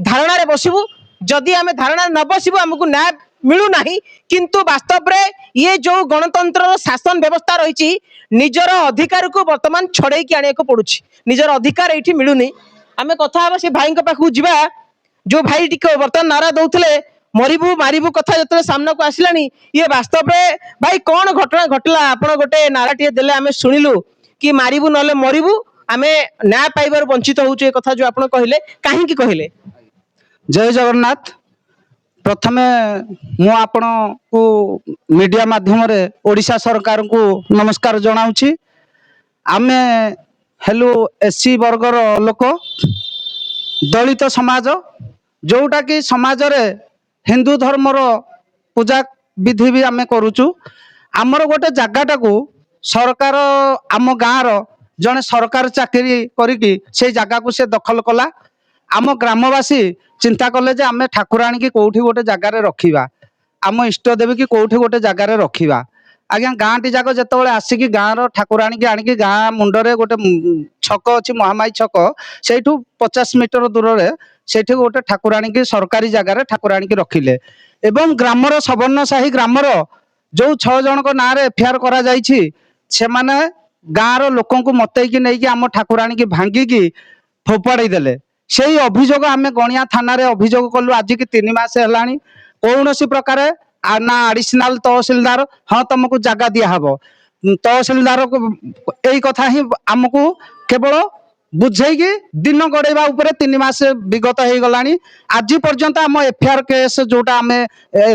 धारणा बसबू जदि आम धारणा न बसबू आमको न्याय मिलू नहीं किंतु वास्तव में ये जो गणतंत्र शासन व्यवस्था रही निजर अधिकार को वर्तमान छड़े आने को पड़ू निजर अधिकार ये मिलूनी आम कथा से भाई पाखु जा जो भाई टी बर्तमान नारा दौले मरबू मारबू कथा जो सामना को आसला ये वास्तव में भाई कौन घटना घटला आप गोटे नाराटे देले आम शुणिलु कि मारबू ना मरबू आम न्याय पाइबार वंचित हो कथा जो आप कहले कहीं कहले। जय जगन्नाथ। प्रथमे मु आपण को मीडिया माध्यम रे ओडिशा सरकार को नमस्कार जनाऊँची। आमे हेलु एससी वर्गर लोक दलित समाज जोटा कि समाज रे हिंदू धर्मर पूजा विधि भी आमे करूचु। आमर गोटे जगाटा को सरकार आम गाँव जड़े सरकार चाकरी करिकी से जगह को से दखल कला। आम ग्रामवासी चिंता कले जे आमे ठाकुराणी की कोठी गोटे जगार रखा आम इष्ट देवी की कोठी गोटे जगार रखा। आज्ञा गाँ टी जाक जो आसिक गाँव ठाकुराणी की आणिकी गाँ मुंडरे गोटे छक अच्छी महामाई छक से 50 मीटर दूर से गोटे ठाकुराणी की सरकारी जगार ठाकुराणी की रखिले एवं ग्रामर सवर्णशाही ग्रामर जो 6 जन ना एफआईआर करा जायछि से माने गाँव लोक मतईकी नहीं आम ठाकुराणी की भांगिकी फोपाड़ी देले। से अभियोग आम गणिया थाना अभियोग कलु आज की 3 मास है कौन प्रकार ना आडिशनाल तहसिलदार हाँ तुमको जगह दिहब तहसिलदार यही कथा ही आमको केवल बुझेगी दिन गड़ेवा 3 मास विगत हो गला। आज पर्यंत आम एफआईआर केस जोटा आम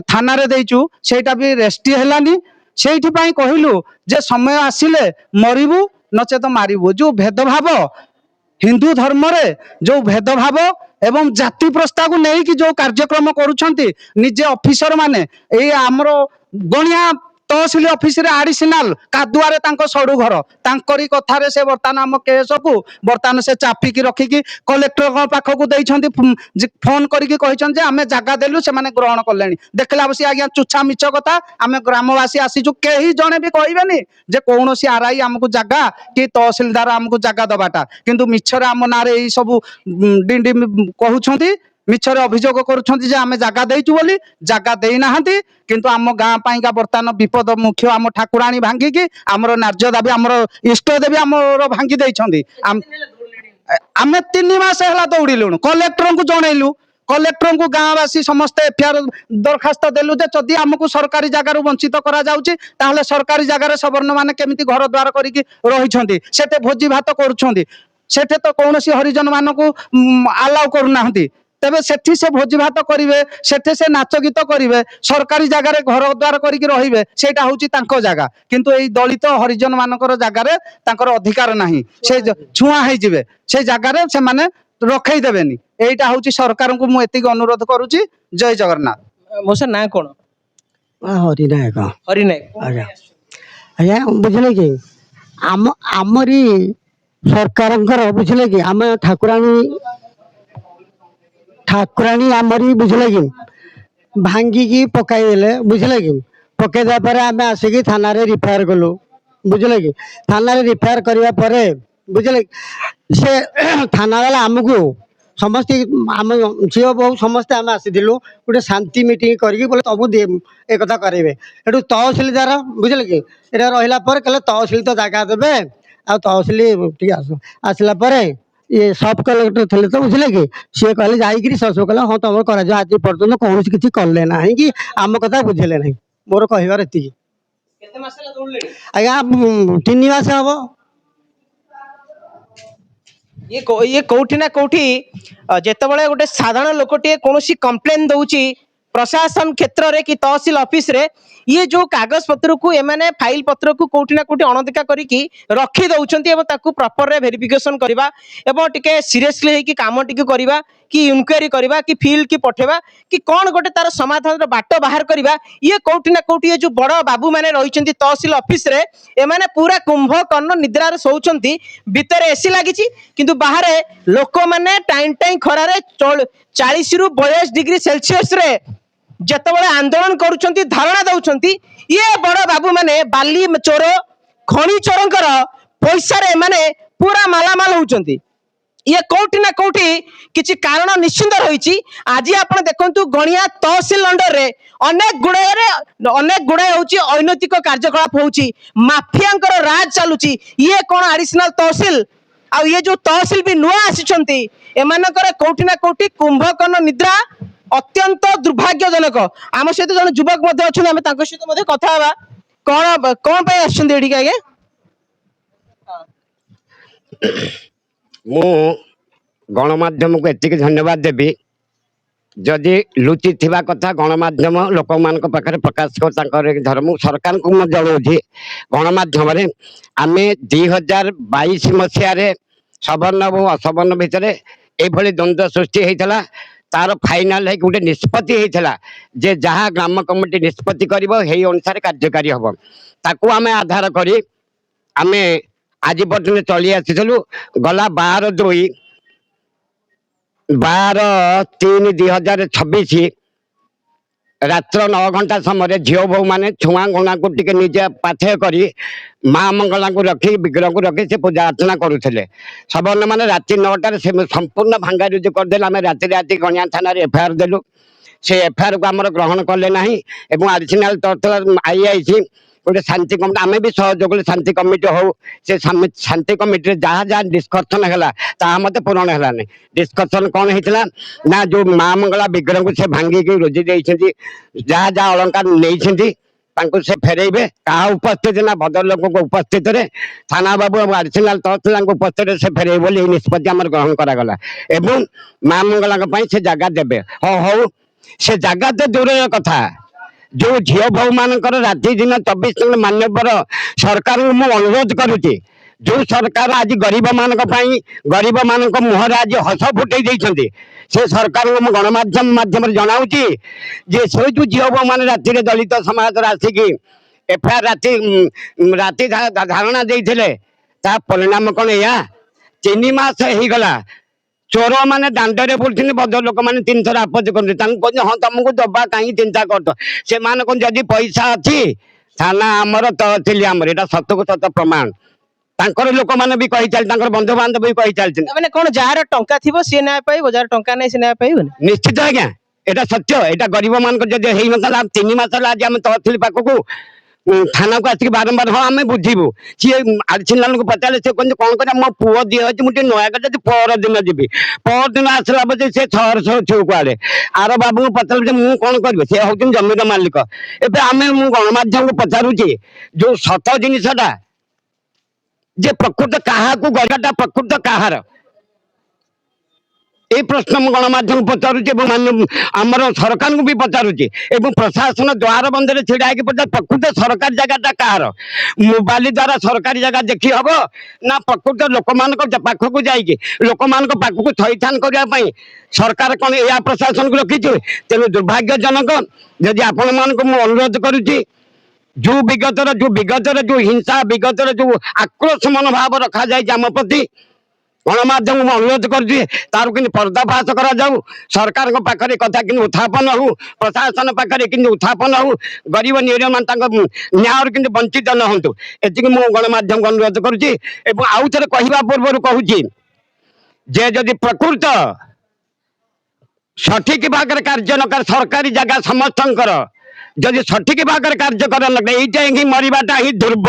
थाना देचु सेटा भी रेस्टी है से कहलु जे समय आसिले मरबू नचेत मारबू। जो भेदभाव हिंदू धर्म रे जो भेदभाव एवं जाति प्रस्ताव को लेकिन जो कार्यक्रम करुछंती निजे ऑफिसर माने ए आमर गणिया तहसिल ऑफिस रे आडिशनाल कादुआरे तांको सड़ू घर तांकरी कथारे से बर्तमान आम केस को बर्तमान से चापिकी रखिकी कलेक्टर पाखक फोन करके कहते आम जगह देलु से माने ग्रहण कले देखला बसी आज्ञा चुछा मिछ कथा आम ग्रामवासी आसीचु कहीं जड़े भी कहबेनी जे कौन आरआई आमको जगह कि तहसिलदार आमको जगह दबाटा किंतु मिछरे आम ना रे सब डिंडी कहउछंती मिछरे अभियोग करुछंती जे आमे जगह देइछु बोली जगह देई नाहंती किंतु आम गाँ पाइका बर्तमान विपद मुख्य आम ठाकुराणी भांगिकी आमर नार्य दाबी आमर इष्ट देवी आमर भांगी देइछंती। आमे 3 मास है दौड़िलुणु कलेक्टर को जनइलु कलेक्टर को गाँववासी समस्ते एफआईआर दरखास्त देलु जे जदि आमको सरकारी जगार वंचित करा जाउची ताहले सरकारी जगार सवर्ण माने केमिति घर द्वार करिकी रहिछंती सेते भोजी भात करूछंती सेठे तो कौन हरिजन मानक आलाउ करूनाहंती तेबे सेठी से भोजी भात करिवे सेठे से नाच गीत करिवे सरकारी जगार घर द्वार करिकी रहिबे सेटा होची तांको जगह किंतु एई दलित हरिजन मानकर जगार तांकर अधिकार नाही से छुआ हे जिवे से जगार से माने रखै देबेनी एटा होची सरकार को मु एतिक अनुरोध करूची। जय जगन्नाथ। मोसर ना कोन हरिनायक हरिनायक आज्ञा आज्ञा बुझले कि आम आमरी सरकार बुझले कि आम ठाकुराणी आमरी बुझले कि भांगिकी पकाई देले बुझले कि पकाई दे पर आम आसिकी थाना रे रिफायर कलु बुझले कि थाना रे रिफायर करबा परे बुझले से थाना वाला आमको समस्त आम झील बहु समस्ते आम आसीलु गोटे शांति मीटिंग करके बोले तुम एक कथा करेंगे एटू तहसिलदार बुझले कि ये रहा कहले तहसिल तो जगह देवे आ तहसिल आसला ये सब कलेक्टर थे तो बुझले कि सी कहले जाकि सब कहले हाँ तुम कर आज पर्यटन कौन किसी कले ना कि आम कथा बुझेले ना मोर कहबार एति आज्ञा 3 मास हम ये कौटी ना कौटी जितेबाला गोटे साधारण लोकटे कौन कंप्लेन दौची प्रशासन क्षेत्र रे कि तहसील ऑफिस रे ये जो कागज पत्र को एमाने फाइल पत्र को कौटी ना कौटी अणदेखा करिकी रखी दउछंती एवं ताकू प्रॉपर रे वेरिफिकेशन करबा एवं टिके सीरियसली हे कि काम टिके करबा कि इनक्वारी करवा कि फिल्ड की पठेवा कि कौन गोटे तार समाधान बाट बाहर करवा ये कोठी ना कोठी ये जो बड़ बाबू मैंने रही तहसिल ऑफिस रे एमाने पूरा कुंभकर्ण निद्रार शोचंती भितर एसी लागिची किंतु बाहर लोक मैंने टाइम टाइम खरारे 40 रु 42 डिग्री सेल्सियस रे जेतबळे आंदोलन करूछंती धारणा दउछंती ये बड़ बाबू माने बाली चोर खणी चोरंकर पैसा रे माने पूरा मालामाल होउछंती ये कोठी ना कोठी किछि कारण निश्चिंत रही आज आप देखु गणिया तहसिल अंडर रे अनेक गुड़ाए होची अनैतिक कार्यकलाप होची माफिया राज चलुची ये कौन एडिशनल तहसिल आ ये जो तहसिल भी नुआ आसिछंती एमानकर कोठी ना कोठी कुंभकर्ण निद्रा अत्यंत दुर्भाग्यजनक आम सहित जन युवक मध्य अच्छा आम सहित मध्य कथा हवा कौन कौन पे आछंती एठी आगे मु गणमाध्यम को एतिक धन्यवाद देवी जदि लुचि थिबा कथा गणमाध्यम लोक मान पाखे प्रकाश कर धर्म सरकार को जनाऊँगी गणमाध्यम आम 2022 मसीह सवर्ण और असवर्ण भितर ये द्वंद्व सृष्टि होता तार फाइनाल है गोटे निष्पत्ति होता जे जहाँ ग्राम कमिटी निष्पत्ति कर अनुसार कार्यकारी हम ताकू आम आधार करी आम आज पर्यटन चली आसीलु गला 12/3/2026 रात्र 9 घंटा समय झील बो मैंने छुआ गुणा को टे निजे पाथेय कर माँ मंगला को रखी विग्रह को रखी से पूजा अर्चना करुले सवर्ण मैंने राति 9टार से संपूर्ण भांगारुज करदे आम राति गणिया थाना एफआईआर देलु से एफआईआर को आमर ग्रहण कले ना एडिशनाल तहसील आईआईसी गोटे शांति कमिटी आम भी सहयोग शांति कमिटी हो से शांति कमिटी जहाँ जहाँ डिस्कसन है मत पूरण है डिस्कसन कौन होता ना जो माँ मंगला विग्रह को से भांगिक रोजी देती जहाँ जहाँ अलंकार नहीं से फेरेबे क्या उपस्थित ना भद्र लोक उपस्थित थाना बाबू एडिशनाल तहसील उपस्थित से फेरे बोली निष्पत्ति आम ग्रहण करागला एवं माँ मंगला से जगह देवे हौ से जगह तो दूर कथा जो झील भाऊ मानकर राति दिन 24 घंटा मान्यवर सरकार को अनुरोध करुच्ची जो सरकार आज गरीब मान गरीब मान मुहर आज हस फुटे से सरकार को गणमाध्यम माध्यम जनाऊँगी जे से जो झील भाऊ मान राति दलित समाज आसिक एफआईआर राति धारणा देते परिणाम कौन या 3 मास होगला चोर मैंने दांडे बुलते भद्र लोक मैंने 3 थर आपत्ति करते हाँ तुमको दबा कहीं चिंता कर से जदि पैसा अच्छी थाना आमर तहसिल आमर यहाँ सत को सत प्रमाण तांकर लोक मैंने भी कही चलते बंधु बांधव भी कही चलते मैंने कौन जार टंका थी सी न्याय पाइब जार टंका नहीं सी न्याय पाइब निश्चित आज्ञा यहाँ सत्य यहाँ गरीब मान जब होता 3 मास आज आम तहसिल पाखक थाना को आसिक बारंबार हाँ आम बुझीबू सी एडिशनाल को पचारे से कहते कौन कर मो पुओ दिए मुझे नयागढ़ पर दिन जी पर दिन आसला बजे से 600 छू कुआड़े आर बाबू को पचारे मुझे कौन करी सी हूँ जमीर मालिक एवं आम गणमाध्यम को पचारुची जो सत जिनटा जे प्रकृत क्या गढ़ाटा प्रकृत कहार ये प्रश्न मु गणमाध्यम पचारुची आमर सरकार को भी पचारुची प्रशासन द्वार बंधे छिड़ा पचार प्रकृत सरकारी जगह कहार मोबाइल द्वारा सरकारी जगह देखी हम ना प्रकृत लोक मान पाखक जाकि लोक मान पाखक थईथान करने सरकार कौन या प्रशासन को रखी तेणु दुर्भाग्यजनक यदि आपण मान अनुरोध करुच्ची जो विगतर जो हिंसा विगतर जो आक्रोश मनोभाव रखा जाए आम प्रति गणमाध्यम को अनुरोध कर पर्दाफाश कर सरकार पाखे कथा कि उत्थापन हो प्रशासन पाखे कि उत्थापन हो गरीब निरीह मान न्याय कि वंचित न हूँ ये मुझे गणमाध्यम को अनुरोध करुच्ची आउ थे कहवा पूर्व कहूँ जे जदि प्रकृत सठिक भाग कार्य न कर सरकारी जगह समस्त जदि सठिक भाग कार्य कर यहीटा ही मरवाटा ही ध्रुव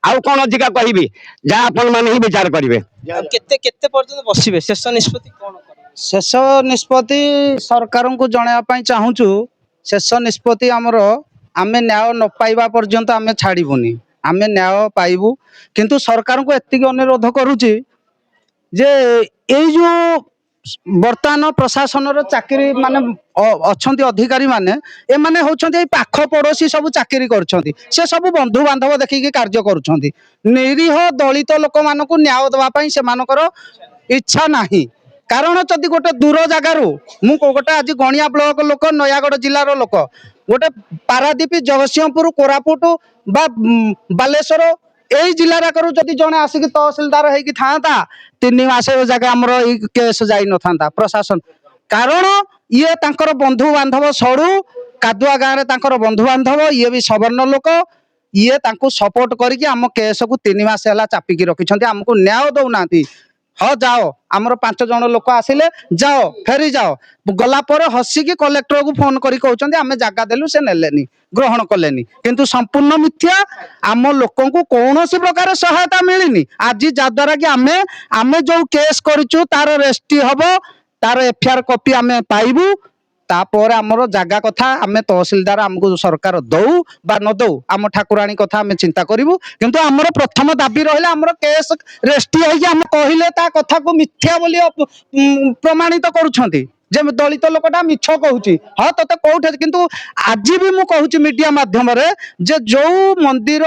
आउ कौन अधिका कहबी जहाँ आपण मैंने ही विचार करेंगे केते पर्यंत बसिबे शेष निष्पत्ति कौन शेष निष्पत्ति सरकार को जनवाई चाहूँ शेष निष्पत्ति आमर आम न्याय न पाइबा पर्यंत आम छाड़बूनी आम न्याय पाइबू किंतु सरकार को एतिक अनुरोध करुच्ची जे ये जो बर्तमान प्रशासन चाकरी माने अच्छा अधिकारी माने ए माने होचंती पाख पड़ोसी सब चाकरी करछंती से सब बंधु बांधव देखिकी कार्य करुछंती निरीह दलित लोक मानक न्याय देवा पई से मानकर इच्छा नाही କାରଣ ଯଦି ଗୋଟେ ଦୂର ଜାଗାରୁ ମୁଁ ଗୋଟେ ଆଜି ଗଣିଆ ବ୍ଲକ ଲୋକ ନୟାଗଡ଼ ଜିଲ୍ଲାର ଲୋକ ଗୋଟେ ପାରାଦୀପ ଜଗତସିଂହପୁର କୋରାପୁଟ ବା ବାଲେଶ୍ୱର ଏଇ ଜିଲ୍ଲା ଯାକରୁ ଯଦି ଜଣେ ଆସିକି ତହସିଲଦାର ହେଇକି ଥାନ୍ତା 3 ମାସ ଜାଗା ଆମର ଏଇ କେସ୍ ଯାଇ ନଥାନ୍ତା ପ୍ରଶାସନ କାରଣ ଇଏ ତାଙ୍କର ବନ୍ଧୁ ବାନ୍ଧବ ସଡୁ କାଦୁଆ ଗାଁରେ ତାଙ୍କର ବନ୍ଧୁ ବାନ୍ଧବ ଇଏ ବି ସବର୍ଣ୍ଣ ଲୋକ ଇଏ ତାଙ୍କୁ ସପୋର୍ଟ କରିକି ଆମ କେସକୁ 3 ମାସ ହେଲା ଚାପିକି ରଖିଛନ୍ତି ଆମକୁ ନ୍ୟାୟ ଦଉନାହାନ୍ତି ହଁ ଯାଅ ଆମର 5 ଜଣ ଲୋକ ଆସିଲେ ଯାଅ ଫେରି ଯାଅ ଗଲା ପରେ ହସିକି କଲେକ୍ଟରକୁ ଫୋନ କରି କହୁଛନ୍ତି ଆମେ ଜାଗା ଦେଲୁ ସେ ନେଲେନି ଗ୍ରହଣ କଲେନି କିନ୍ତୁ ସମ୍ପୂର୍ଣ୍ଣ ମିଥ୍ୟା ଆମ ଲୋକଙ୍କୁ କୌଣସି ପ୍ରକାର ସହାୟତା ମିଳିନି ଆଜି ଯାଦ୍ୱାରା କି ଆମେ ଯୋଉ କେସ୍ କରିଛୁ ତାର ରେଷ୍ଟି ହବ ତାର ଏଫଆଇଆର କପି ଆମେ ପାଇବୁ ତାପରେ ଆମର ଜାଗା କଥା ଆମେ ତହସିଲଦାର ଆମକୁ ସରକାର ଦଉ ବା ନ ଦଉ ଆମ ଠାକୁରାଣୀ କଥା ଆମେ ଚିନ୍ତା କରିବୁ କିନ୍ତୁ ଆମର ପ୍ରଥମ ଦାବି ରହିଲା ଆମର କେସ୍ ରେଷ୍ଟି ହେଇକି ଆମେ କହିଲେ ତା କଥାକୁ ମିଥ୍ୟା ବୋଲି ପ୍ରମାଣିତ କରୁଛନ୍ତି ଯେ ଦଳିତ ଲୋକଟା ମିଛ କହୁଛି ହଁ ତତେ କୋଉଠି କିନ୍ତୁ ଆଜି ବି ମୁଁ କହୁଛି ମିଡିଆ ମାଧ୍ୟମରେ ଯେ ଯୋଉ ମନ୍ଦିର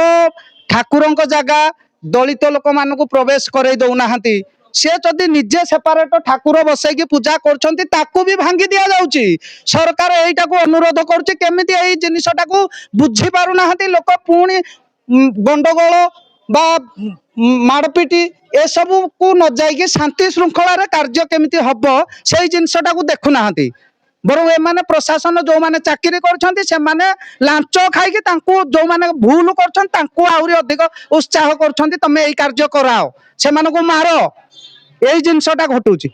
ଠାକୁରଙ୍କ ଜାଗା ଦଳିତ ଲୋକମାନଙ୍କୁ ପ୍ରବେଶ କରେଇ ଦଉନାହାନ୍ତି ସେ ଯଦି ନିଜେ ସେପାରେଟ ଠାକୁର ବସେଇକି ପୂଜା କରୁଛନ୍ତି ତାକୁ ବି ଭାଙ୍ଗି ଦିଆଯାଉଛି ସରକାର ଏଇଟାକୁ ଅନୁରୋଧ କରୁଛି କେମିତି ଏଇ ଜିନିଷଟାକୁ ବୁଝି ପାରୁନାହାନ୍ତି ଲୋକ ପୁଣି ଗଣ୍ଡଗୋଳ ବା ମାଡ଼ପିଟି ଏସବୁକୁ ନ ଯାଇକି ଶାନ୍ତି ଶୃଙ୍ଖଳାରେ କାର୍ଯ୍ୟ କେମିତି ହବ ସେଇ ଜିନିଷଟାକୁ ଦେଖୁନାହାନ୍ତି ବରଂ ଏମାନେ ପ୍ରଶାସନ ଯୋଉମାନେ ଚାକିରି କରୁଛନ୍ତି ସେମାନେ ଲାଞ୍ଚ ଖାଇକି ତାଙ୍କୁ ଯୋଉମାନେ ଭୁଲ କରୁଛନ୍ତି ତାଙ୍କୁ ଆହୁରି ଅଧିକ ଉତ୍ସାହ କରୁଛନ୍ତି ତମେ ଏଇ କାର୍ଯ୍ୟ କରାଅ ସେମାନଙ୍କୁ ମାର ଏଇ ଜିନିଷଟା ଘଟୁଛି।